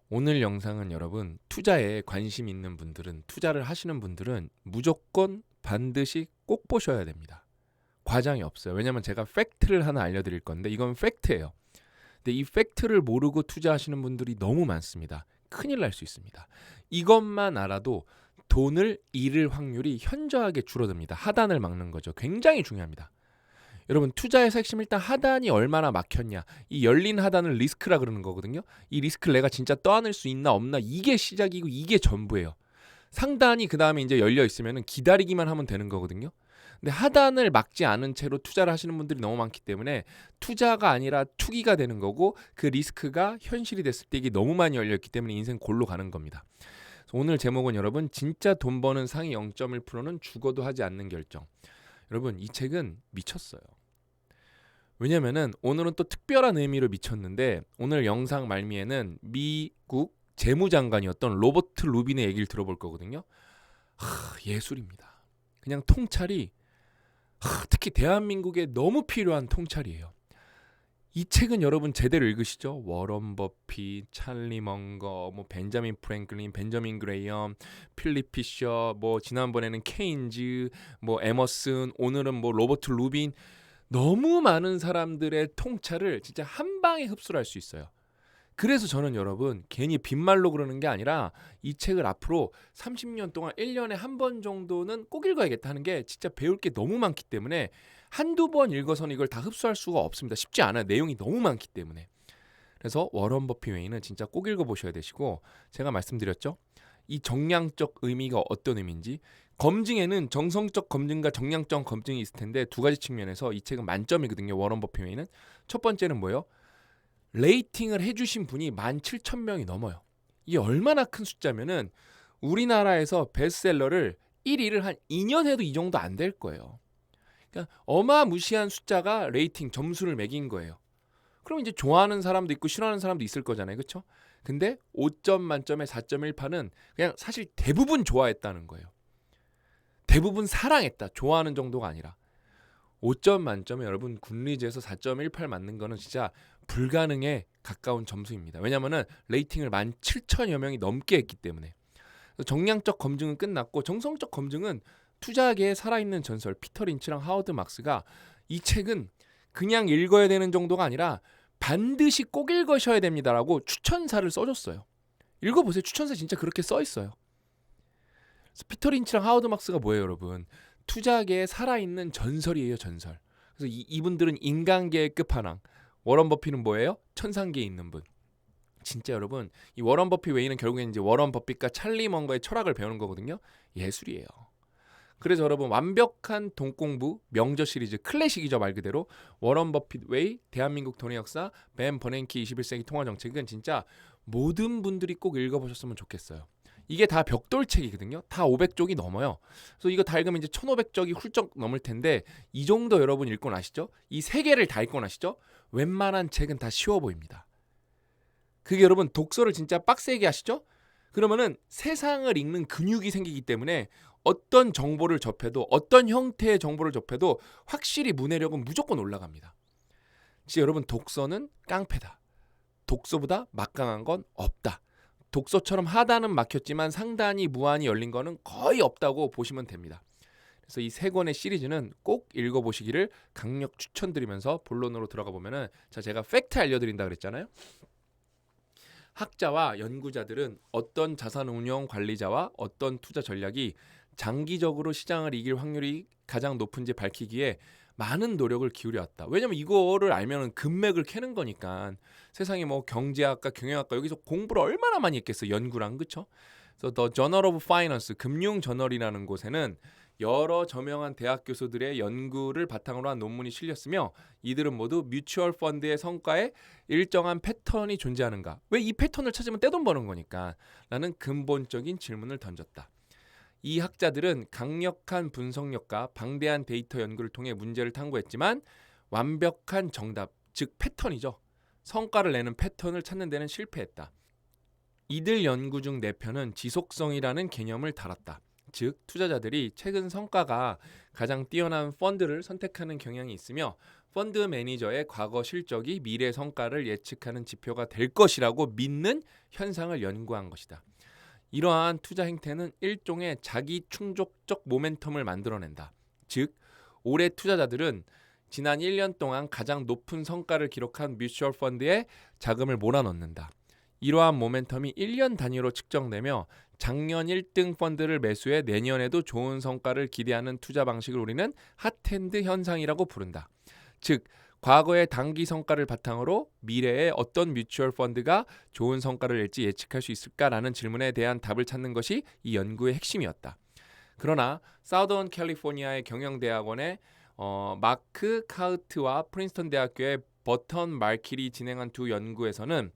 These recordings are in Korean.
오늘 영상은 여러분 투자에 관심 있는 분들은 투자를 하시는 분들은 무조건 반드시 꼭 보셔야 됩니다. 과장이 없어요. 왜냐면 제가 팩트를 하나 알려드릴 건데 이건 팩트예요. 근데 이 팩트를 모르고 투자하시는 분들이 너무 많습니다. 큰일 날 수 있습니다. 이것만 알아도 돈을 잃을 확률이 현저하게 줄어듭니다. 하단을 막는 거죠. 굉장히 중요합니다. 여러분 투자에서 핵심 일단 하단이 얼마나 막혔냐, 이 열린 하단을 리스크라 그러는 거거든요. 이 리스크를 내가 진짜 떠안을 수 있나 없나, 이게 시작이고 이게 전부예요. 상단이 그 다음에 이제 열려 있으면 기다리기만 하면 되는 거거든요. 근데 하단을 막지 않은 채로 투자를 하시는 분들이 너무 많기 때문에 투자가 아니라 투기가 되는 거고, 그 리스크가 현실이 됐을 때 이게 너무 많이 열렸기 때문에 인생 골로 가는 겁니다. 오늘 제목은 여러분 진짜 돈 버는 상위 0.1%는 죽어도 하지 않는 결정. 여러분 이 책은 미쳤어요. 왜냐면은 오늘은 또 특별한 의미로 미쳤는데, 오늘 영상 말미에는 미국 재무장관이었던 로버트 루빈의 얘기를 들어볼 거거든요. 예술입니다. 그냥 통찰이 특히 대한민국에 너무 필요한 통찰이에요. 이 책은 여러분 제대로 읽으시죠? 워런 버핏, 찰리 먼거, 뭐 벤자민 프랭클린, 벤저민 그레이엄, 필립 피셔, 뭐 지난번에는 케인즈, 뭐 에머슨, 오늘은 뭐 로버트 루빈, 너무 많은 사람들의 통찰을 진짜 한 방에 흡수를 할 수 있어요. 그래서 저는 여러분 괜히 빈말로 그러는 게 아니라 이 책을 앞으로 30년 동안 1년에 한 번 정도는 꼭 읽어야겠다 하는 게, 진짜 배울 게 너무 많기 때문에 한두 번 읽어서는 이걸 다 흡수할 수가 없습니다. 쉽지 않아요. 내용이 너무 많기 때문에. 그래서 워런 버핏 웨이는 진짜 꼭 읽어보셔야 되시고, 제가 말씀드렸죠? 이 정량적 의미가 어떤 의미인지, 검증에는 정성적 검증과 정량적 검증이 있을 텐데 두 가지 측면에서 이 책은 만점이거든요. 워런 버핏 웨이는. 첫 번째는 뭐예요? 레이팅을 해주신 분이 17,000명이 넘어요. 이게 얼마나 큰 숫자면은 우리나라에서 베스트셀러를 1위를 한 2년 해도 이 정도 안 될 거예요. 그러니까 어마무시한 숫자가 레이팅 점수를 매긴 거예요. 그럼 이제 좋아하는 사람도 있고 싫어하는 사람도 있을 거잖아요. 그렇죠? 근데 5점 만점에 4.18은 그냥 사실 대부분 좋아했다는 거예요. 대부분 사랑했다. 좋아하는 정도가 아니라. 5점 만점에 여러분 굿리즈에서 4.18 맞는 거는 진짜 불가능에 가까운 점수입니다. 왜냐면은 레이팅을 17,000여 명이 넘게 했기 때문에. 정량적 검증은 끝났고, 정성적 검증은 투자계에 살아있는 전설 피터 린치랑 하워드 막스가 이 책은 그냥 읽어야 되는 정도가 아니라 반드시 꼭 읽으셔야 됩니다라고 추천사를 써줬어요. 읽어보세요. 추천사 진짜 그렇게 써 있어요. 피터 린치랑 하워드 막스가 뭐예요, 여러분? 투자계에 살아있는 전설이에요, 전설. 그래서 이분들은 인간계의 끝판왕. 워런 버핏은 뭐예요? 천상계에 있는 분. 진짜 여러분, 이 워런 버핏 웨이는 결국엔 이제 워런 버핏과 찰리 먼거의 철학을 배우는 거거든요. 예술이에요. 그래서 여러분 완벽한 돈 공부 명저 시리즈 클래식이죠, 말 그대로. 워런 버핏 웨이, 대한민국 돈의 역사, 벤 버냉키 21세기 통화 정책은 진짜 모든 분들이 꼭 읽어보셨으면 좋겠어요. 이게 다 벽돌책이거든요. 다 500쪽이 넘어요. 그래서 이거 다 읽으면 이제 1500쪽이 훌쩍 넘을 텐데, 이 정도 여러분 읽고 나시죠? 이 세 개를 다 읽고 나시죠? 웬만한 책은 다 쉬워 보입니다. 그게 여러분 독서를 진짜 빡세게 하시죠? 그러면은 세상을 읽는 근육이 생기기 때문에 어떤 정보를 접해도, 어떤 형태의 정보를 접해도 확실히 문해력은 무조건 올라갑니다. 진짜 여러분 독서는 깡패다. 독서보다 막강한 건 없다. 독서처럼 하단은 막혔지만 상단이 무한히 열린 거는 거의 없다고 보시면 됩니다. 그래서 이 세 권의 시리즈는 꼭 읽어보시기를 강력 추천드리면서 본론으로 들어가 보면은, 제가 팩트 알려드린다 그랬잖아요. 학자와 연구자들은 어떤 자산운용 관리자와 어떤 투자 전략이 장기적으로 시장을 이길 확률이 가장 높은지 밝히기에 많은 노력을 기울여왔다. 왜냐면 이거를 알면은 금맥을 캐는 거니까. 세상에 뭐 경제학과, 경영학과 여기서 공부를 얼마나 많이 했겠어, 연구랑. 그쵸? 그래서 The Journal of Finance, 금융 저널이라는 곳에는 여러 저명한 대학 교수들의 연구를 바탕으로 한 논문이 실렸으며, 이들은 모두 뮤추얼 펀드의 성과에 일정한 패턴이 존재하는가, 왜 이 패턴을 찾으면 떼돈 버는 거니까 라는 근본적인 질문을 던졌다. 이 학자들은 강력한 분석력과 방대한 데이터 연구를 통해 문제를 탐구했지만 완벽한 정답, 즉 패턴이죠, 성과를 내는 패턴을 찾는 데는 실패했다. 이들 연구 중 4편은 지속성이라는 개념을 달았다. 즉 투자자들이 최근 성과가 가장 뛰어난 펀드를 선택하는 경향이 있으며 펀드 매니저의 과거 실적이 미래 성과를 예측하는 지표가 될 것이라고 믿는 현상을 연구한 것이다. 이러한 투자 행태는 일종의 자기 충족적 모멘텀을 만들어낸다. 즉 올해 투자자들은 지난 1년 동안 가장 높은 성과를 기록한 뮤추얼 펀드에 자금을 몰아넣는다. 이러한 모멘텀이 1년 단위로 측정되며 작년 1등 펀드를 매수해 내년에도 좋은 성과를 기대하는 투자 방식을 우리는 핫핸드 현상이라고 부른다. 즉 과거의 단기 성과를 바탕으로 미래에 어떤 뮤추얼 펀드가 좋은 성과를 낼지 예측할 수 있을까라는 질문에 대한 답을 찾는 것이 이 연구의 핵심이었다. 그러나 사우던 캘리포니아의 경영대학원의 마크 카우트와 프린스턴 대학교의 버턴 말킬이 진행한 두 연구에서는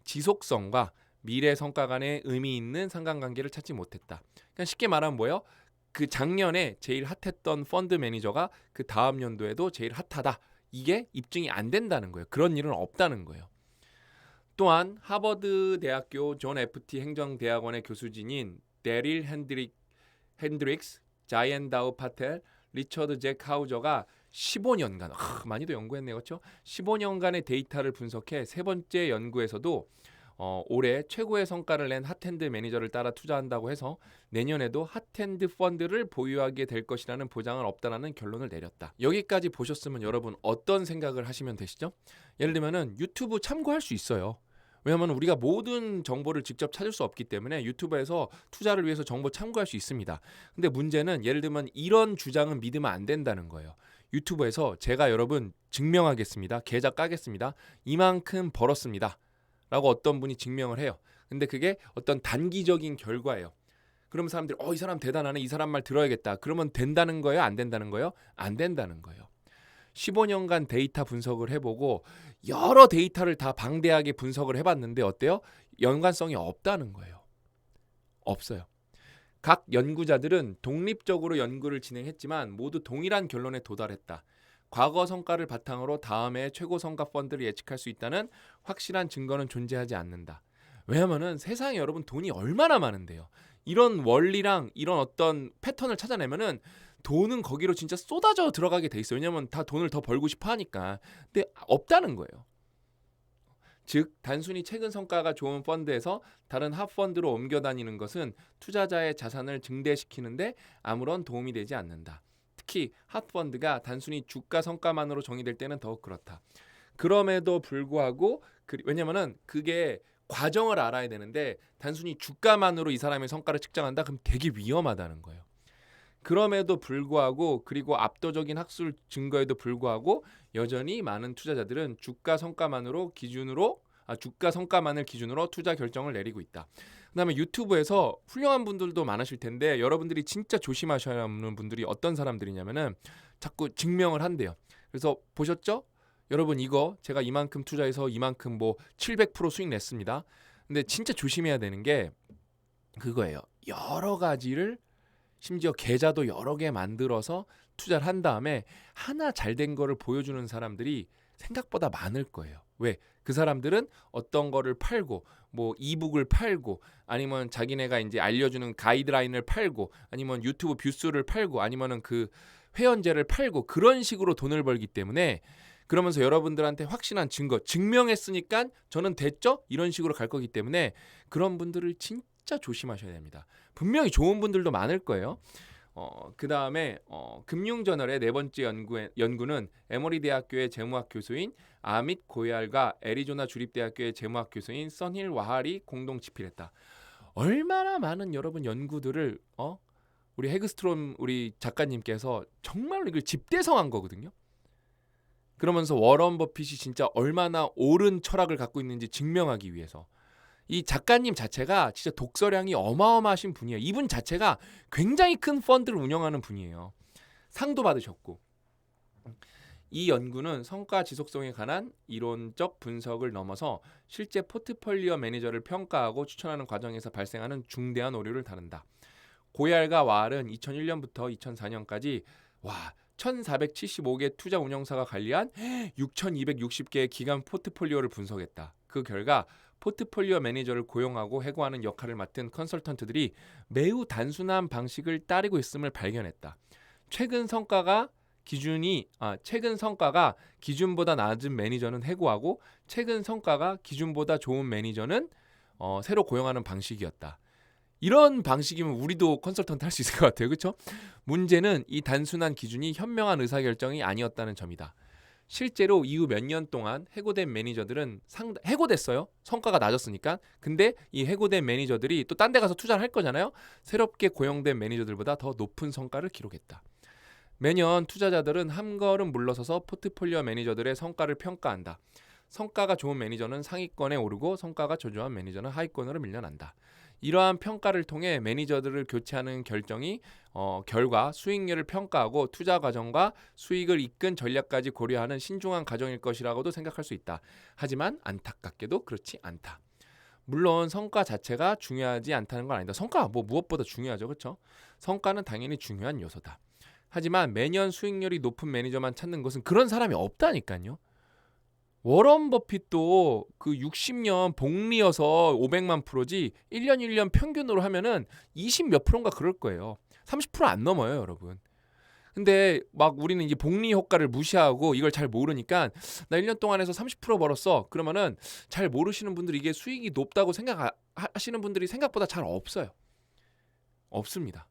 지속성과 미래 성과 간의 의미 있는 상관관계를 찾지 못했다. 그러니까 쉽게 말하면 뭐예요? 그 작년에 제일 핫했던 펀드 매니저가 그 다음 연도에도 제일 핫하다. 이게 입증이 안 된다는 거예요. 그런 일은 없다는 거예요. 또한 하버드 대학교 존 FT 행정대학원의 교수진인 데릴 핸드릭스, 자이언 다우 파텔, 리처드 잭 하우저가 15년간 많이도 연구했네요. 그렇죠? 15년간의 데이터를 분석해 세 번째 연구에서도 올해 최고의 성과를 낸 핫핸드 매니저를 따라 투자한다고 해서 내년에도 핫핸드 펀드를 보유하게 될 것이라는 보장은 없다라는 결론을 내렸다. 여기까지 보셨으면 여러분 어떤 생각을 하시면 되시죠? 예를 들면은 유튜브 참고할 수 있어요. 왜냐하면 우리가 모든 정보를 직접 찾을 수 없기 때문에 유튜브에서 투자를 위해서 정보 참고할 수 있습니다. 근데 문제는 예를 들면 이런 주장은 믿으면 안 된다는 거예요. 유튜브에서 제가 여러분 증명하겠습니다. 계좌 까겠습니다. 이만큼 벌었습니다. 라고 어떤 분이 증명을 해요. 근데 그게 어떤 단기적인 결과예요. 그러면 사람들이 이 사람 대단하네. 이 사람 말 들어야겠다. 그러면 된다는 거예요? 안 된다는 거예요? 안 된다는 거예요. 15년간 데이터 분석을 해보고 여러 데이터를 다 방대하게 분석을 해봤는데 어때요? 연관성이 없다는 거예요. 없어요. 각 연구자들은 독립적으로 연구를 진행했지만 모두 동일한 결론에 도달했다. 과거 성과를 바탕으로 다음해 최고 성과 펀드를 예측할 수 있다는 확실한 증거는 존재하지 않는다. 왜냐하면 세상에 여러분 돈이 얼마나 많은데요. 이런 원리랑 이런 어떤 패턴을 찾아내면은 돈은 거기로 진짜 쏟아져 들어가게 돼 있어요. 왜냐하면 다 돈을 더 벌고 싶어 하니까. 근데 없다는 거예요. 즉 단순히 최근 성과가 좋은 펀드에서 다른 핫 펀드로 옮겨 다니는 것은 투자자의 자산을 증대시키는데 아무런 도움이 되지 않는다. 특히 핫 펀드가 단순히 주가 성과만으로 정의될 때는 더욱 그렇다. 그럼에도 불구하고 왜냐면은 그게 과정을 알아야 되는데 단순히 주가만으로 이 사람의 성과를 측정한다? 그럼 되게 위험하다는 거예요. 그럼에도 불구하고 그리고 압도적인 학술 증거에도 불구하고 여전히 많은 투자자들은 주가 성과만을 기준으로 투자 결정을 내리고 있다. 그다음에 유튜브에서 훌륭한 분들도 많으실 텐데 여러분들이 진짜 조심하셔야 하는 분들이 어떤 사람들이냐면은 자꾸 증명을 한대요. 그래서 보셨죠? 여러분 이거 제가 이만큼 투자해서 이만큼 700% 수익 냈습니다. 근데 진짜 조심해야 되는 게 그거예요. 여러 가지를 심지어 계좌도 여러 개 만들어서 투자를 한 다음에 하나 잘 된 거를 보여주는 사람들이 생각보다 많을 거예요. 왜? 그 사람들은 어떤 거를 팔고 이북을 팔고 아니면 자기네가 이제 알려주는 가이드라인을 팔고 아니면 유튜브 뷰수를 팔고 아니면은 그 회원제를 팔고 그런 식으로 돈을 벌기 때문에 그러면서 여러분들한테 확신한 증거 증명했으니까 저는 됐죠? 이런 식으로 갈 거기 때문에 그런 분들을 진짜 조심하셔야 됩니다. 분명히 좋은 분들도 많을 거예요. 그 다음에 금융저널의 네 번째 연구는 에머리 대학교의 재무학 교수인 아밋 고얄과 애리조나 주립대학교의 재무학 교수인 선힐 와할이 공동 집필했다. 얼마나 많은 여러분 연구들을 우리 헤그스트롬 우리 작가님께서 정말로 이걸 집대성한 거거든요. 그러면서 워런 버핏이 진짜 얼마나 옳은 철학을 갖고 있는지 증명하기 위해서 이 작가님 자체가 진짜 독서량이 어마어마하신 분이에요. 이분 자체가 굉장히 큰 펀드를 운영하는 분이에요. 상도 받으셨고. 이 연구는 성과 지속성에 관한 이론적 분석을 넘어서 실제 포트폴리오 매니저를 평가하고 추천하는 과정에서 발생하는 중대한 오류를 다룬다. 고얄과 와할은 2001년부터 2004년까지 1475개 투자 운영사가 관리한 6260개의 기관 포트폴리오를 분석했다. 그 결과 포트폴리오 매니저를 고용하고 해고하는 역할을 맡은 컨설턴트들이 매우 단순한 방식을 따르고 있음을 발견했다. 최근 성과가 기준보다 낮은 매니저는 해고하고 최근 성과가 기준보다 좋은 매니저는 새로 고용하는 방식이었다. 이런 방식이면 우리도 컨설턴트 할 수 있을 것 같아요. 그렇죠? 문제는 이 단순한 기준이 현명한 의사결정이 아니었다는 점이다. 실제로 이후 몇 년 동안 해고된 매니저들은 해고됐어요. 성과가 낮았으니까. 근데 이 해고된 매니저들이 또 딴 데 가서 투자를 할 거잖아요. 새롭게 고용된 매니저들보다 더 높은 성과를 기록했다. 매년 투자자들은 한 걸음 물러서서 포트폴리오 매니저들의 성과를 평가한다. 성과가 좋은 매니저는 상위권에 오르고 성과가 저조한 매니저는 하위권으로 밀려난다. 이러한 평가를 통해 매니저들을 교체하는 결정이 결과 수익률을 평가하고 투자 과정과 수익을 이끈 전략까지 고려하는 신중한 과정일 것이라고도 생각할 수 있다. 하지만 안타깝게도 그렇지 않다. 물론 성과 자체가 중요하지 않다는 건 아니다. 성과 무엇보다 중요하죠. 그렇죠? 성과는 당연히 중요한 요소다. 하지만 매년 수익률이 높은 매니저만 찾는 것은 그런 사람이 없다니까요. 워런 버핏도 그 60년 복리여서 500만 프로지 1년 1년 평균으로 하면은 20 몇 프로인가 그럴 거예요. 30% 안 넘어요, 여러분. 근데 막 우리는 이제 복리 효과를 무시하고 이걸 잘 모르니까 나 1년 동안 해서 30% 벌었어. 그러면은 잘 모르시는 분들이 이게 수익이 높다고 생각하시는 분들이 생각보다 잘 없어요. 없습니다.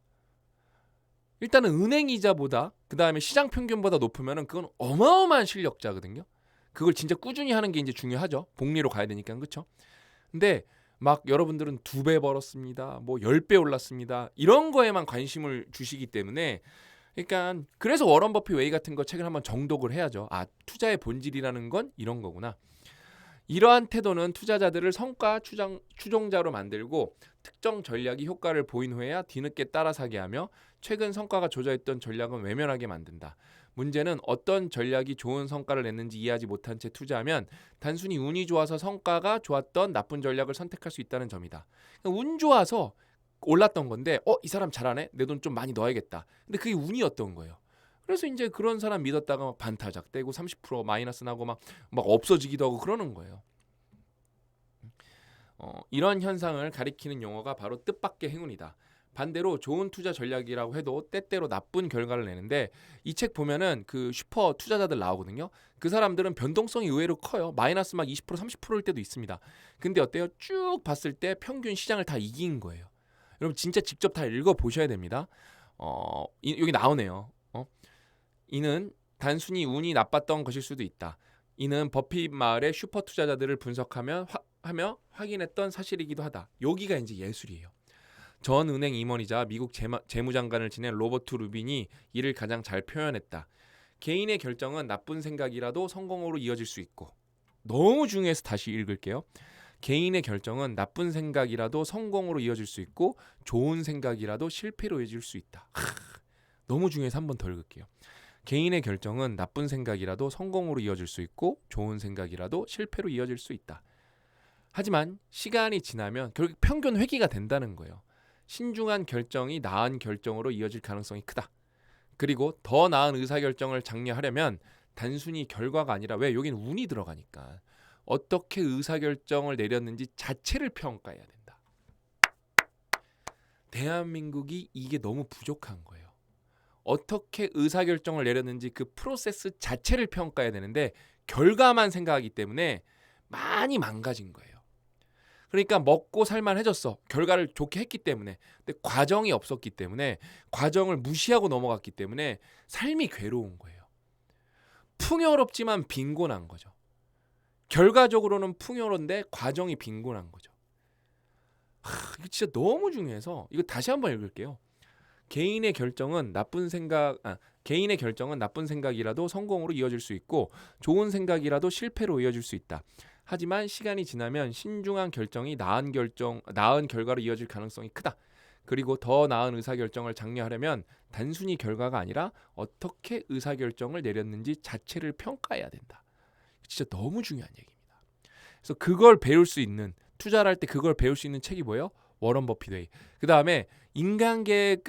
일단은 은행 이자보다 그다음에 시장 평균보다 높으면은 그건 어마어마한 실력자거든요. 그걸 진짜 꾸준히 하는 게 이제 중요하죠. 복리로 가야 되니까. 그렇죠? 근데 막 여러분들은 2배 벌었습니다. 뭐 10배 올랐습니다. 이런 거에만 관심을 주시기 때문에 그러니까 그래서 워런 버핏 웨이 같은 거 책을 한번 정독을 해야죠. 아, 투자의 본질이라는 건 이런 거구나. 이러한 태도는 투자자들을 성과 추종자로 만들고 특정 전략이 효과를 보인 후에야 뒤늦게 따라사게 하며 최근 성과가 조져있던 전략은 외면하게 만든다. 문제는 어떤 전략이 좋은 성과를 냈는지 이해하지 못한 채 투자하면 단순히 운이 좋아서 성과가 좋았던 나쁜 전략을 선택할 수 있다는 점이다. 그러니까 운 좋아서 올랐던 건데 이 사람 잘하네? 내 돈 좀 많이 넣어야겠다. 근데 그게 운이었던 거예요. 그래서 이제 그런 사람 믿었다가 막 반타작 떼고 30% 마이너스 나고 막 없어지기도 하고 그러는 거예요. 이런 현상을 가리키는 용어가 바로 뜻밖의 행운이다. 반대로 좋은 투자 전략이라고 해도 때때로 나쁜 결과를 내는데 이 책 보면은 그 슈퍼 투자자들 나오거든요. 그 사람들은 변동성이 의외로 커요. 마이너스 막 20% 30%일 때도 있습니다. 근데 어때요? 쭉 봤을 때 평균 시장을 다 이긴 거예요. 여러분 진짜 직접 다 읽어보셔야 됩니다. 여기 나오네요. 이는 단순히 운이 나빴던 것일 수도 있다. 이는 버핏 마을의 슈퍼 투자자들을 분석하며 확인했던 사실이기도 하다. 여기가 이제 예술이에요. 전 은행 임원이자 미국 재무장관을 지낸 로버트 루빈이 이를 가장 잘 표현했다. 개인의 결정은 나쁜 생각이라도 성공으로 이어질 수 있고, 너무 중요해서 다시 읽을게요. 개인의 결정은 나쁜 생각이라도 성공으로 이어질 수 있고 좋은 생각이라도 실패로 이어질 수 있다. 너무 중요해서 한 번 더 읽을게요. 개인의 결정은 나쁜 생각이라도 성공으로 이어질 수 있고 좋은 생각이라도 실패로 이어질 수 있다. 하지만 시간이 지나면 결국 평균 회귀가 된다는 거예요. 신중한 결정이 나은 결정으로 이어질 가능성이 크다. 그리고 더 나은 의사결정을 장려하려면 단순히 결과가 아니라 왜 여기는 운이 들어가니까 어떻게 의사결정을 내렸는지 자체를 평가해야 된다. 대한민국이 이게 너무 부족한 거예요. 어떻게 의사결정을 내렸는지 그 프로세스 자체를 평가해야 되는데 결과만 생각하기 때문에 많이 망가진 거예요. 그러니까 먹고 살만해졌어. 결과를 좋게 했기 때문에. 근데 과정이 없었기 때문에 과정을 무시하고 넘어갔기 때문에 삶이 괴로운 거예요. 풍요롭지만 빈곤한 거죠. 결과적으로는 풍요로운데 과정이 빈곤한 거죠. 이거 진짜 너무 중요해서 이거 다시 한번 읽을게요. 개인의 결정은 나쁜 생각이라도 성공으로 이어질 수 있고 좋은 생각이라도 실패로 이어질 수 있다. 하지만 시간이 지나면 신중한 결정이 나은 결과로 이어질 가능성이 크다. 그리고 더 나은 의사결정을 장려하려면 단순히 결과가 아니라 어떻게 의사결정을 내렸는지 자체를 평가해야 된다. 진짜 너무 중요한 얘기입니다. 그래서 그걸 배울 수 있는, 투자를 할 때 그걸 배울 수 있는 책이 뭐예요? 워런 버핏 웨이. 그 다음에 인간계의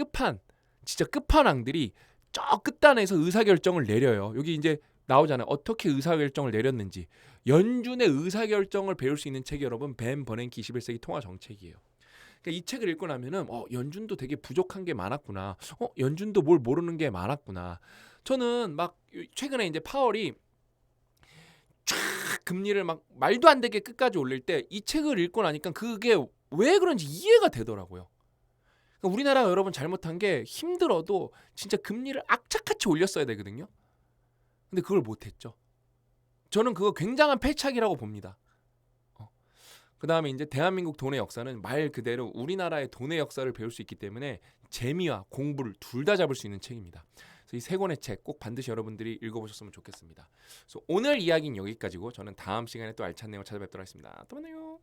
진짜 끝판왕들이 저 끝단에서 의사결정을 내려요. 여기 이제 나오잖아요. 어떻게 의사결정을 내렸는지. 연준의 의사결정을 배울 수 있는 책이 여러분 벤 버냉키 21세기 통화 정책이에요. 그러니까 이 책을 읽고 나면은 연준도 되게 부족한 게 많았구나. 연준도 뭘 모르는 게 많았구나. 저는 막 최근에 이제 파월이 쫙 금리를 막 말도 안 되게 끝까지 올릴 때 이 책을 읽고 나니까 그게 왜 그런지 이해가 되더라고요. 그러니까 우리나라가 여러분 잘못한 게 힘들어도 진짜 금리를 악착같이 올렸어야 되거든요. 근데 그걸 못했죠. 저는 그거 굉장한 패착이라고 봅니다. 그 다음에 이제 대한민국 돈의 역사는 말 그대로 우리나라의 돈의 역사를 배울 수 있기 때문에 재미와 공부를 둘 다 잡을 수 있는 책입니다. 그래서 이 세 권의 책 꼭 반드시 여러분들이 읽어보셨으면 좋겠습니다. 그래서 오늘 이야기는 여기까지고 저는 다음 시간에 또 알찬 내용 찾아뵙도록 하겠습니다. 또 만나요.